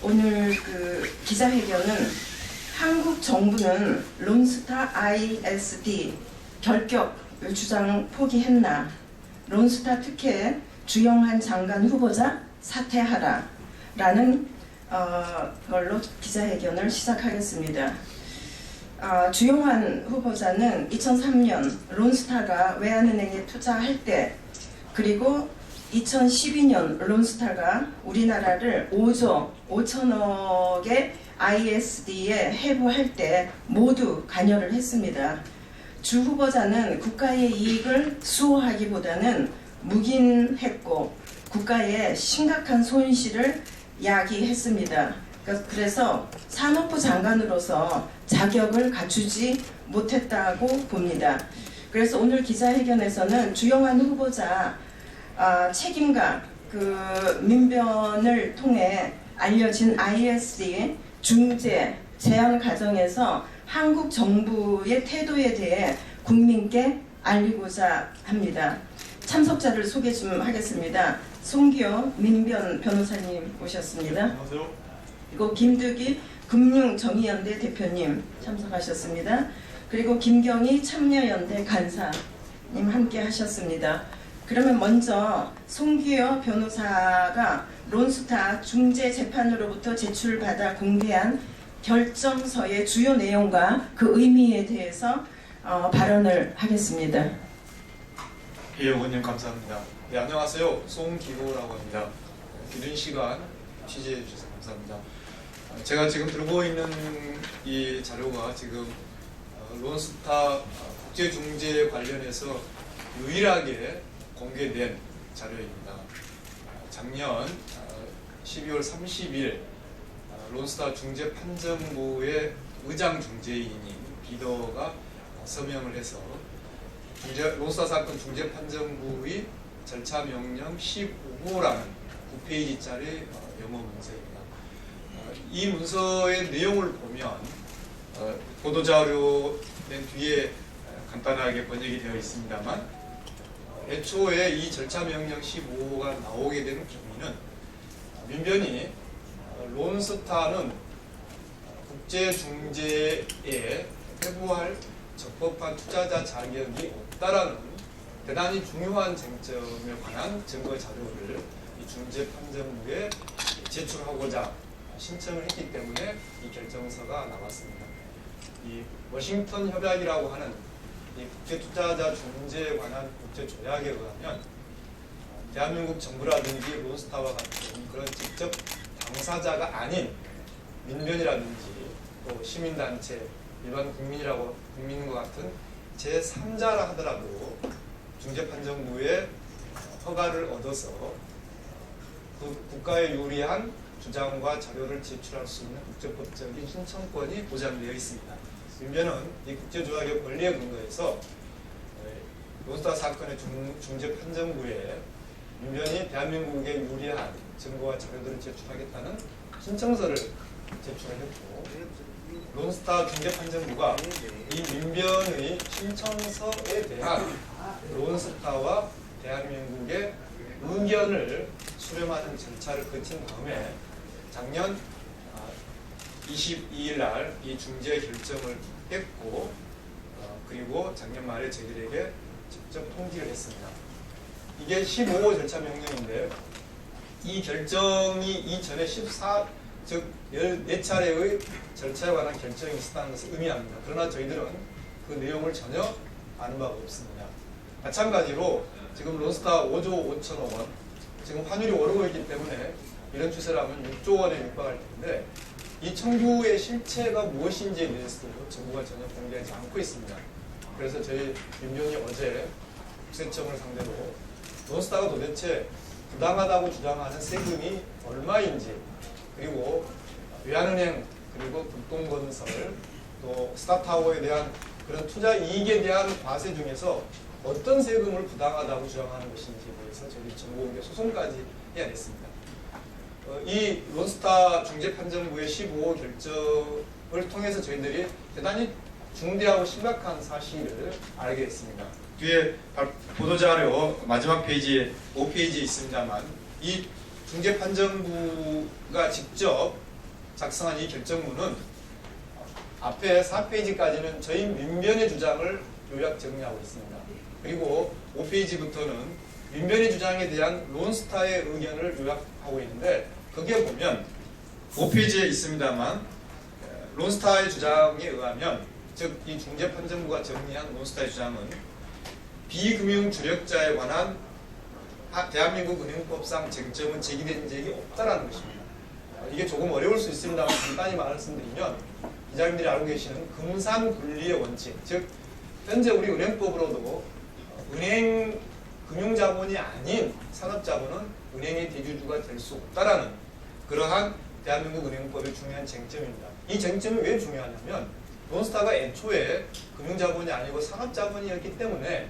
오늘 그 기자회견은 한국 정부는 론스타 ISD 결격을 주장 포기했나, 론스타 특혜 주영한 장관 후보자 사퇴하라 라는 걸로 기자회견을 시작하겠습니다. 주영한 후보자는 2003년 론스타가 외환은행에 투자할 때, 그리고 2012년 론스타가 우리나라를 5조 5천억의 ISD에 해부할 때 모두 관여를 했습니다. 주 후보자는 국가의 이익을 수호하기보다는 묵인했고 국가에 심각한 손실을 야기했습니다. 그래서 산업부 장관으로서 자격을 갖추지 못했다고 봅니다. 그래서 오늘 기자회견에서는 주영한 후보자 책임과 그 민변을 통해 알려진 ISD 중재 제안 과정에서 한국 정부의 태도에 대해 국민께 알리고자 합니다. 참석자를 소개 좀 하겠습니다. 송기호 민변 변호사님 오셨습니다. 안녕하세요. 그리고 김득희 금융정의연대 대표님 참석하셨습니다. 그리고 김경희 참여연대 간사님 함께 하셨습니다. 그러면 먼저 송기호 변호사가 론스타 중재재판으로부터 제출받아 공개한 결정서의 주요 내용과 그 의미에 대해서 발언을 하겠습니다. 예, 의원님 감사합니다. 네, 안녕하세요. 송기호라고 합니다. 기준 시간 취재해 주셔서 감사합니다. 제가 지금 들고 있는 이 자료가 지금 론스타 국제중재 관련해서 유일하게 공개된 자료입니다. 작년 12월 30일 론스타 중재판정부의 의장 중재인인 비더가 서명을 해서 론스타 사건 중재판정부의 절차 명령 15호라는 9페이지짜리 영어 문서입니다. 이 문서의 내용을 보면 보도자료 맨 뒤에 간단하게 번역이 되어 있습니다만 애초에 이 절차 명령 15호가 나오게 되는 경위는 민변이 론스타는 국제중재에 회부할 적법한 투자자 자격이 없다라는 대단히 중요한 쟁점에 관한 증거 자료를 이 중재판정부에 제출하고자 신청을 했기 때문에 이 결정서가 나왔습니다. 이 워싱턴 협약이라고 하는 이 국제투자자 중재에 관한 국제조약에 의하면 대한민국 정부라든지 론스타와 같은 그런 직접 당사자가 아닌 민변이라든지 또 시민단체, 일반 국민과 같은 제3자라 하더라도 중재판정부의 허가를 얻어서 그 국가에 유리한 주장과 자료를 제출할 수 있는 국제법적인 신청권이 보장되어 있습니다. 민변은 이 국제조약의 권리에 근거해서 론스타 사건의 중재판정부에 민변이 대한민국에 유리한 증거와 자료들을 제출하겠다는 신청서를 제출했고, 론스타 중재판정부가 이 민변의 신청서에 대한 론스타와 대한민국의 의견을 수렴하는 절차를 거친 다음에 작년 22일 날 이 중재 결정을 했고, 그리고 작년 말에 저희들에게 직접 통지를 했습니다. 이게 15호 절차 명령인데 이 결정이 이전에 14차례의 절차에 관한 결정이 있었다는 것을 의미합니다. 그러나 저희들은 그 내용을 전혀 아는 바가 없습니다. 마찬가지로 지금 론스타 5조 5천억 원, 지금 환율이 오르고 있기 때문에 이런 추세라면 6조 원에 육박할 텐데 이 청구의 실체가 무엇인지에 대해서도 정부가 전혀 공개하지 않고 있습니다. 그래서 저희 민변이 어제 국세청을 상대로 론스타가 도대체 부당하다고 주장하는 세금이 얼마인지, 그리고 외환은행, 그리고 극동건설, 또 스타타워에 대한 그런 투자 이익에 대한 과세 중에서 어떤 세금을 부당하다고 주장하는 것인지에 대해서 저희 정보공개 소송까지 해야 됐습니다. 이 론스타 중재판정부의 15호 결정을 통해서 저희들이 대단히 중대하고 심각한 사실을 알게 됐습니다. 뒤에 보도자료 마지막 페이지에 5페이지에 있습니다만 이 중재판정부가 직접 작성한 이 결정문은 앞에 4페이지까지는 저희 민변의 주장을 요약 정리하고 있습니다. 그리고 5페이지부터는 민변의 주장에 대한 론스타의 의견을 요약하고 있는데, 거기에 보면 5페이지에 있습니다만 론스타의 주장에 의하면, 즉 이 중재판정부가 정리한 론스타의 주장은 비금융 주력자에 관한 대한민국 은행법상 쟁점은 제기된 적이 없다라는 것입니다. 이게 조금 어려울 수 있습니다만 간단히 말씀드리면, 기자님들이 알고 계시는 금산분리의 원칙, 즉 현재 우리 은행법으로도 은행 금융자본이 아닌 산업자본은 은행의 대주주가 될 수 없다라는 그러한 대한민국 은행법의 중요한 쟁점입니다. 이 쟁점이 왜 중요하냐면, 론스타가 애초에 금융자본이 아니고 산업자본이었기 때문에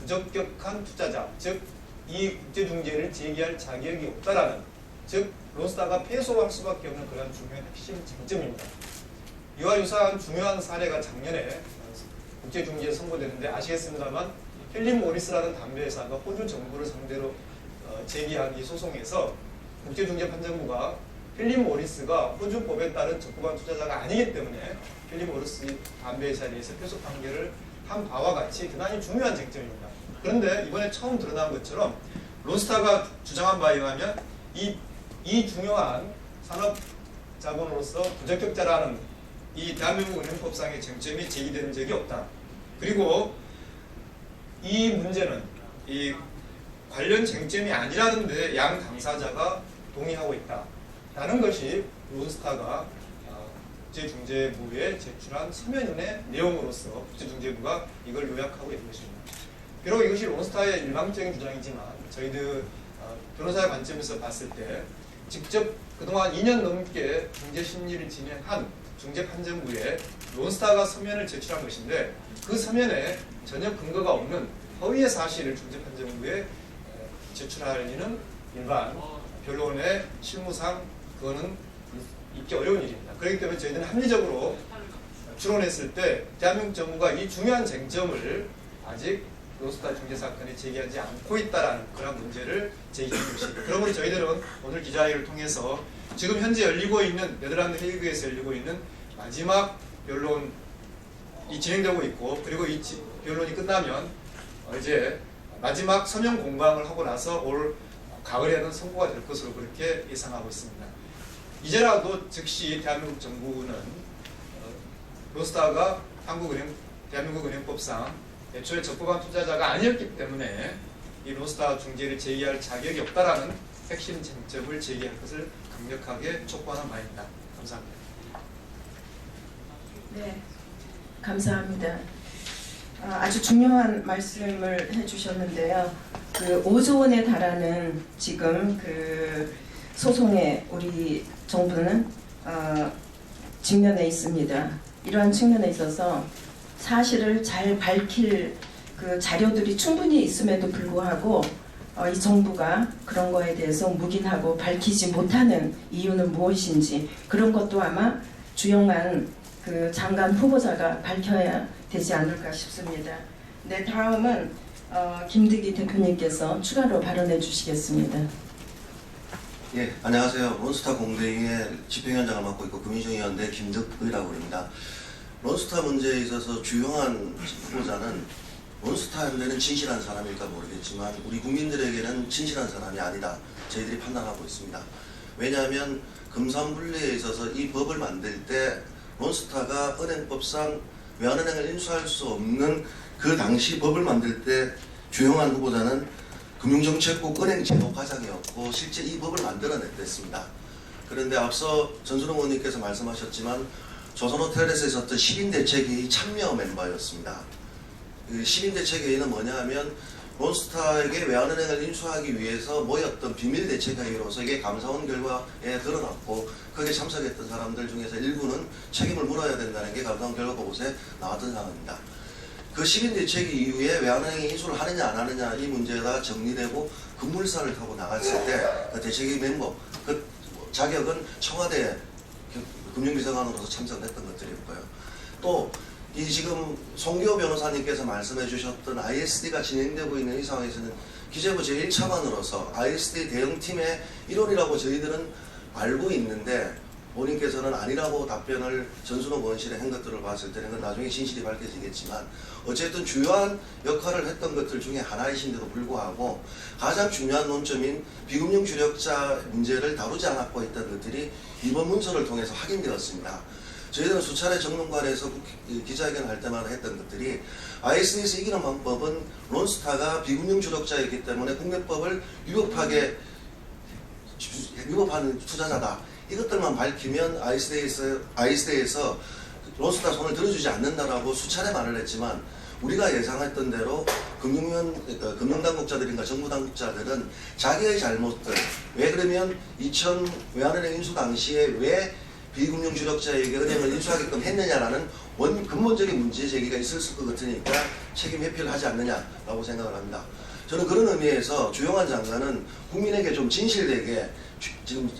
부적격한 투자자, 즉 이 국제중재를 제기할 자격이 없다라는, 즉 론스타가 패소할 수밖에 없는 그런 중요한 핵심 쟁점입니다. 이와 유사한 중요한 사례가 작년에 국제중재에 선고되는데, 아시겠습니다만 필립 모리스라는 담배회사가 호주 정부를 상대로 제기한 이 소송에서 국제중재판정부가 필립 모리스가 호주법에 따른 적법한 투자자가 아니기 때문에 필립 모리스 담배회사에 대해서 패소 판결을 한 바와 같이 대단히 중요한 쟁점입니다. 그런데 이번에 처음 드러난 것처럼 론스타가 주장한 바에 의하면 이 중요한 산업자본으로서 부적격자라는 이 대한민국 은행법상의 쟁점이 제기된 적이 없다. 그리고 이 문제는 이 관련 쟁점이 아니라는데 양 당사자가 동의하고 있다라는 것이 론스타가 국제중재부에 제출한 서면의 내용으로서 국제중재부가 이걸 요약하고 있는 것입니다. 비록 이것이 론스타의 일방적인 주장이지만 저희들 변호사의 관점에서 봤을 때 직접 그동안 2년 넘게 중재심리를 진행한 중재판정부에 론스타가 서면을 제출한 것인데, 그 서면에 전혀 근거가 없는 허위의 사실을 중재판정부에 제출할 리는 일반 변론의 실무상 그거는 있기 어려운 일입니다. 그렇기 때문에 저희들은 합리적으로 추론했을 때 대한민국 정부가 이 중요한 쟁점을 아직 론스타 중재 사건에 제기하지 않고 있다라는 그런 문제를 제기한 것입니다. 그러므로 저희들은 오늘 기자회의를 통해서 지금 현재 열리고 있는 네덜란드 헤이그에서 열리고 있는 마지막 변론이 진행되고 있고, 그리고 이 변론이 끝나면 이제 마지막 서면 공방을 하고 나서 올 가을에는 선고가 될 것으로 그렇게 예상하고 있습니다. 이제라도 즉시 대한민국 정부는 론스타가 대한민국 은행법상 애초에 적법한 투자자가 아니었기 때문에 이 론스타 중재를 제기할 자격이 없다라는 핵심 쟁점을 제기할 것을 강력하게 촉구하는 바입니다. 감사합니다. 네, 감사합니다. 아주 중요한 말씀을 해주셨는데요. 그 5조 원에 달하는 지금 그 소송에 우리 정부는 직면해 있습니다. 이러한 측면에 있어서 사실을 잘 밝힐 그 자료들이 충분히 있음에도 불구하고 이 정부가 그런 거에 대해서 묵인하고 밝히지 못하는 이유는 무엇인지, 그런 것도 아마 주영만 그 장관 후보자가 밝혀야 되지 않을까 싶습니다. 네, 다음은 김득희 대표님께서 추가로 발언해 주시겠습니다. 예, 안녕하세요. 론스타 공대의 집행위원장을 맡고 있고 금융정의위원회 김득희라고 합니다. 론스타 문제에 있어서 주요한 후보자는 론스타 현대는 진실한 사람일까 모르겠지만 우리 국민들에게는 진실한 사람이 아니다, 저희들이 판단하고 있습니다. 왜냐하면 금산분리에 있어서 이 법을 만들 때 론스타가 은행법상 외환은행을 인수할 수 없는 그 당시 법을 만들 때 주요한 후보자는 금융정책국 은행제도과장이었고 실제 이 법을 만들어냈습니다. 그런데 앞서 전순홍 의원님께서 말씀하셨지만 조선호텔에서 있었던 시민대책회의 참여 멤버였습니다. 그 시민대책회의는 뭐냐 하면 론스타에게 외환은행을 인수하기 위해서 모였던 비밀대책회의로서 이게 감사원 결과에 드러났고, 거기에 참석했던 사람들 중에서 일부는 책임을 물어야 된다는 게 감사원 결과 보고서에 나왔던 상황입니다. 그 시민대책회의 이후에 외환은행이 인수를 하느냐 안 하느냐 이 문제가 정리되고 급물살을 타고 나갔을 때 그 대책회의 멤버, 그 자격은 청와대 금융비서관으로서 참석했던 것들이었고요. 또 이 지금 송기호 변호사님께서 말씀해 주셨던 ISD가 진행되고 있는 이 상황에서는 기재부 제1차관으로서 ISD 대응팀의 일원이라고 저희들은 알고 있는데 본인께서는 아니라고 답변을 전순호 의원실에 한 것들을 봤을 때는 그건 나중에 진실이 밝혀지겠지만 어쨌든 주요한 역할을 했던 것들 중에 하나이신데도 불구하고 가장 중요한 논점인 비금융 주력자 문제를 다루지 않았고 있던 것들이 이번 문서를 통해서 확인되었습니다. 저희들은 수차례 정론관에서 기자회견을 할 때마다 했던 것들이 ISD에서 이기는 방법은 론스타가 비금융 주력자이기 때문에 국내법을 위법하는 투자자다. 이것들만 밝히면 ISD에서 론스타 손을 들어주지 않는다라고 수차례 말을 했지만 우리가 예상했던 대로 금융당국자들인가 정부당국자들은 자기의 잘못들, 왜 그러면 2000 외환은행 인수 당시에 왜 비금융 주력자에게 은행을 인수하게끔 했느냐라는 근본적인 문제 제기가 있었을 것 같으니까 책임 회피를 하지 않느냐라고 생각을 합니다. 저는 그런 의미에서 주영환 장관은 국민에게 좀 진실되게 지금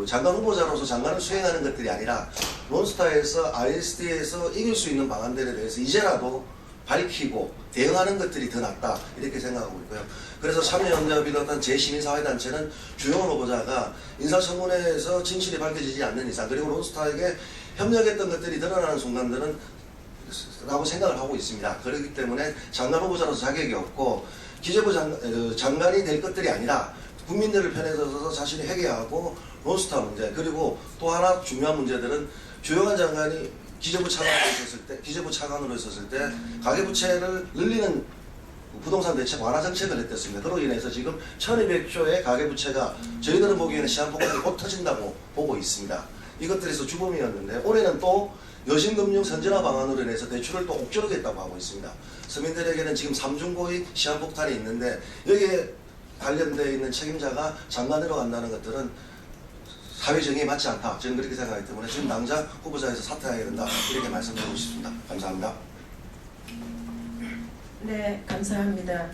장관 후보자로서 장관을 수행하는 것들이 아니라 론스타에서 ISD에서 이길 수 있는 방안들에 대해서 이제라도 밝히고 대응하는 것들이 더 낫다 이렇게 생각하고 있고요. 그래서 참여연대와 비롯한 재시민사회단체는 주영환 후보자가 인사청문회에서 진실이 밝혀지지 않는 이상 그리고 론스타에게 협력했던 것들이 드러나는 순간들은 라고 생각을 하고 있습니다. 그렇기 때문에 장관 후보자로서 자격이 없고 기재부 장관이 될 것들이 아니라 국민들을 편에 서서 자신이 해결하고 론스타 문제 그리고 또 하나 중요한 문제들은 주영환 장관이 기재부 차관으로 있었을 때 가계부채를 늘리는 부동산 대책 완화 정책을 했었습니다. 그로 인해서 지금 1200조의 가계부채가 저희들은 보기에는 시한폭탄이 곧 터진다고 보고 있습니다. 이것들에서 주범이었는데 올해는 또 여신금융 선진화 방안으로 인해서 대출을 또 옥죄르겠다고 하고 있습니다. 서민들에게는 지금 3중고의 시한폭탄이 있는데 여기에 관련되어 있는 책임자가 장관으로 간다는 것들은 사회 정의에 맞지 않다. 저는 그렇게 생각하기 때문에 지금 당장 후보자에서 사퇴해야 된다. 이렇게 말씀드리고 싶습니다. 감사합니다. 네, 감사합니다.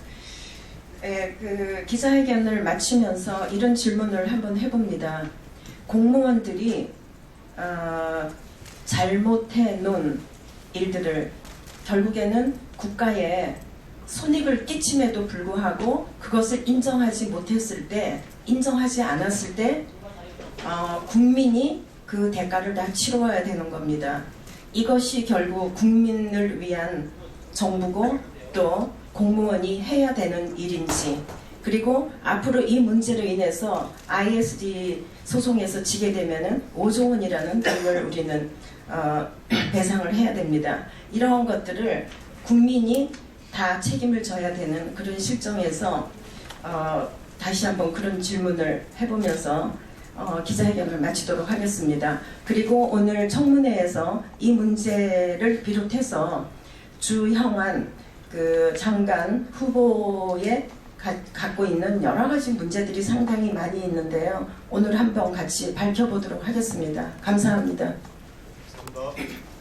그 기자회견을 마치면서 이런 질문을 한번 해봅니다. 공무원들이 잘못해 놓은 일들을 결국에는 국가에 손익을 끼침에도 불구하고 그것을 인정하지 않았을 때 국민이 그 대가를 다 치러야 되는 겁니다. 이것이 결국 국민을 위한 정부고 또 공무원이 해야 되는 일인지 그리고 앞으로 이 문제로 인해서 ISD 소송에서 지게 되면은 5조 원이라는 돈을 우리는 배상을 해야 됩니다. 이러한 것들을 국민이 다 책임을 져야 되는 그런 실정에서 다시 한번 그런 질문을 해보면서 기자회견을 마치도록 하겠습니다. 그리고 오늘 청문회에서 이 문제를 비롯해서 주형한 그 장관 후보에 갖고 있는 여러 가지 문제들이 상당히 많이 있는데요. 오늘 한번 같이 밝혀보도록 하겠습니다. 감사합니다. 감사합니다.